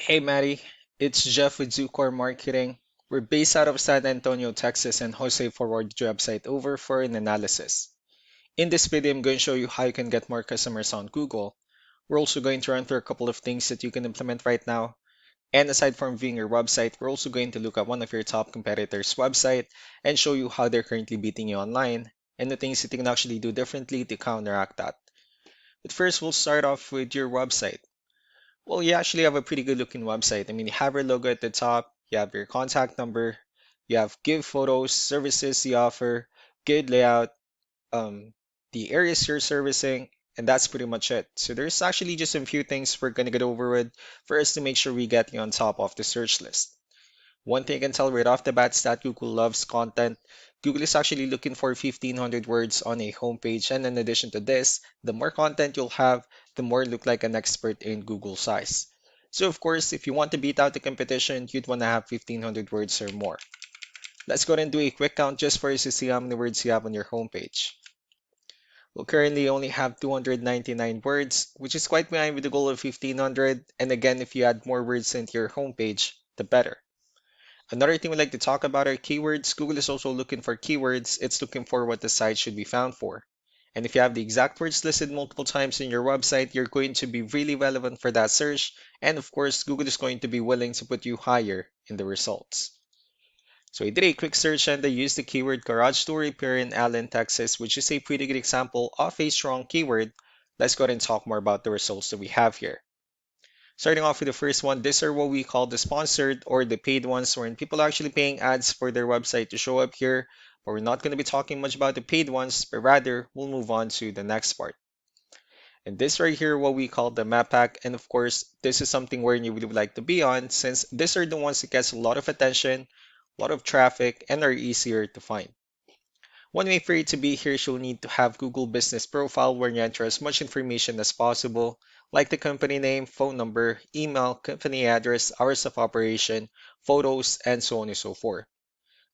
Hey Maddie, it's Jeff with Zucore Marketing. We're based out of San Antonio, Texas, and Jose forwarded your website over for an analysis. In this video, I'm going to show you how you can get more customers on Google. We're also going to run through a couple of things that you can implement right now. And aside from viewing your website, we're also going to look at one of your top competitors' website and show you how they're currently beating you online and the things that you can actually do differently to counteract that. But first, we'll start off with your website. Well, you actually have a pretty good looking website. I mean, you have your logo at the top, you have your contact number, you have give photos, services you offer, good layout, um, the areas you're servicing, and that's pretty much it. So there's actually just a few things we're gonna get over with for us to make sure we get you on top of the search list. One thing I can tell right off the bat is that Google loves content. Google is actually looking for 1500 words on a homepage, and in addition to this, the more content you'll have, the more you look like an expert in Google size. So of course, if you want to beat out the competition, you'd want to have 1500 words or more. Let's go ahead and do a quick count just for us to see how many words you have on your homepage. We'll currently only have 299 words, which is quite behind with the goal of 1500. And again, if you add more words into your homepage, the better. Another thing we like to talk about are keywords. Google is also looking for keywords. It's looking for what the site should be found for. And if you have the exact words listed multiple times in your website, you're going to be really relevant for that search. And of course, Google is going to be willing to put you higher in the results. So I did a quick search and I used the keyword garage door repair in Allen, Texas, which is a pretty good example of a strong keyword. Let's go ahead and talk more about the results that we have here. Starting off with the first one, these are what we call the sponsored or the paid ones, wherein people are actually paying ads for their website to show up here. But we're not going to be talking much about the paid ones, but rather we'll move on to the next part. And this right here, what we call the map pack. And of course, this is something where you would like to be on, since these are the ones that gets a lot of attention, a lot of traffic, and are easier to find. One way for you to be here is you'll need to have Google Business Profile where you enter as much information as possible, like the company name, phone number, email, company address, hours of operation, photos, and so on and so forth.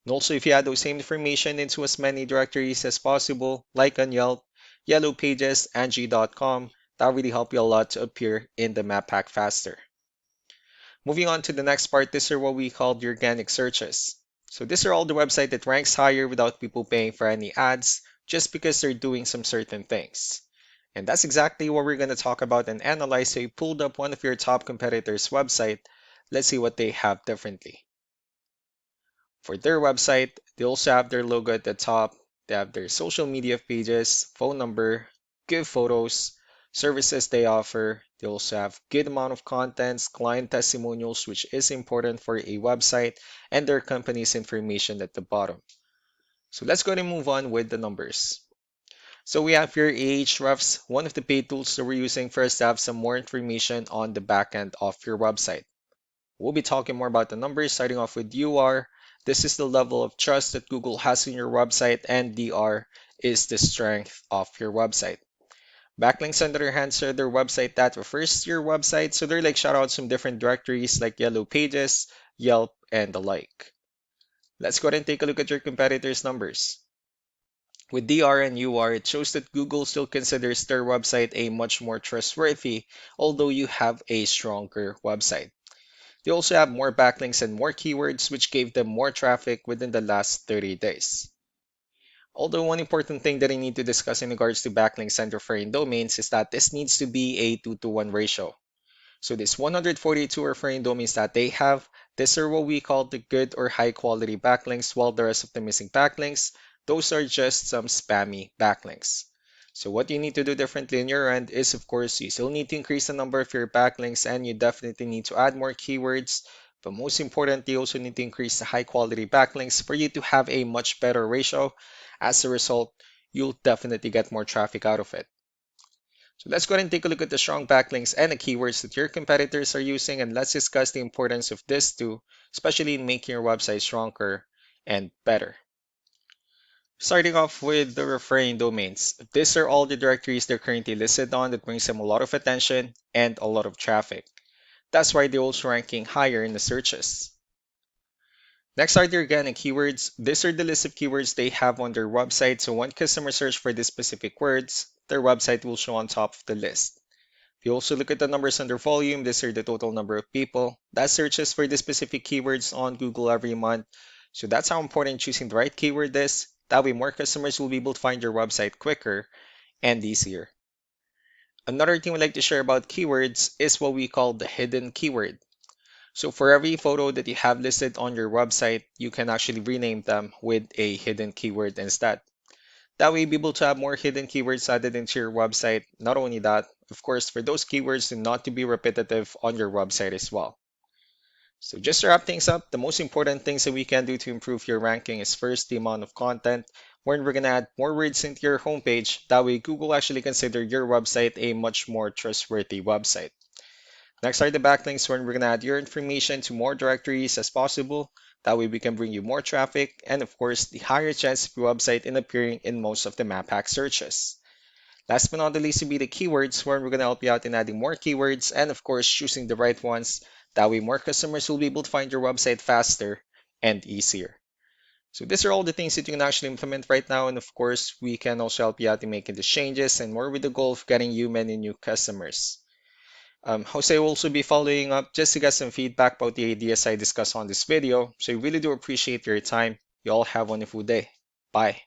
And also, if you add those same information into as many directories as possible, like on Yelp, Yellow Pages, Angie.com, that'll really help you a lot to appear in the map pack faster. Moving on to the next part, these are what we call the organic searches. So these are all the website that ranks higher without people paying for any ads, just because they're doing some certain things. And that's exactly what we're going to talk about and analyze. So you pulled up one of your top competitors' website. Let's see what they have differently. For their website, they also have their logo at the top. They have their social media pages, phone number, give photos, services they offer. They also have good amount of contents, client testimonials, which is important for a website, and their company's information at the bottom. So let's go ahead and move on with the numbers. So we have here Ahrefs, one of the paid tools that we're using first to have some more information on the back end of your website. We'll be talking more about the numbers, starting off with UR. This is the level of trust that Google has in your website, and DR is the strength of your website. Backlinks, on the other hand, are their website that refers to your website, so they're like shoutouts from different directories like Yellow Pages, Yelp, and the like. Let's go ahead and take a look at your competitors' numbers. With DR and UR, it shows that Google still considers their website a much more trustworthy, although you have a stronger website. They also have more backlinks and more keywords, which gave them more traffic within the last 30 days. Although one important thing that I need to discuss in regards to backlinks and referring domains is that this needs to be a 2-to-1 ratio. So this 142 referring domains that they have, these are what we call the good or high quality backlinks, while the rest of the missing backlinks, those are just some spammy backlinks. So what you need to do differently on your end is, of course, you still need to increase the number of your backlinks, and you definitely need to add more keywords. But most importantly, you also need to increase the high quality backlinks for you to have a much better ratio. As a result, you'll definitely get more traffic out of it. So let's go ahead and take a look at the strong backlinks and the keywords that your competitors are using, and let's discuss the importance of this too, especially in making your website stronger and better. Starting off with the referring domains. These are all the directories they're currently listed on that brings them a lot of attention and a lot of traffic. That's why they're also ranking higher in the searches. Next are the organic keywords. These are the list of keywords they have on their website, so when customers search for these specific words, their website will show on top of the list. If you also look at the numbers under volume, these are the total number of people that searches for the specific keywords on Google every month. So that's how important choosing the right keyword is. That way more customers will be able to find your website quicker and easier. Another thing we like to share about keywords is what we call the hidden keyword. So for every photo that you have listed on your website, you can actually rename them with a hidden keyword instead. That way you'll be able to have more hidden keywords added into your website. Not only that, of course, for those keywords to not to be repetitive on your website as well. So just to wrap things up, the most important things that we can do to improve your ranking is first the amount of content, where we're going to add more words into your homepage. That way Google actually consider your website a much more trustworthy website. Next are the backlinks, where we're going to add your information to more directories as possible. That way we can bring you more traffic and of course the higher chance of your website in appearing in most of the map hack searches. Last but not the least will be the keywords, where we're going to help you out in adding more keywords and of course choosing the right ones. That way more customers will be able to find your website faster and easier. So these are all the things that you can actually implement right now, and of course we can also help you out in making the changes and more with the goal of getting you many new customers. Jose will also be following up just to get some feedback about the ideas I discussed on this video. So I really do appreciate your time. You all have a wonderful day. Bye.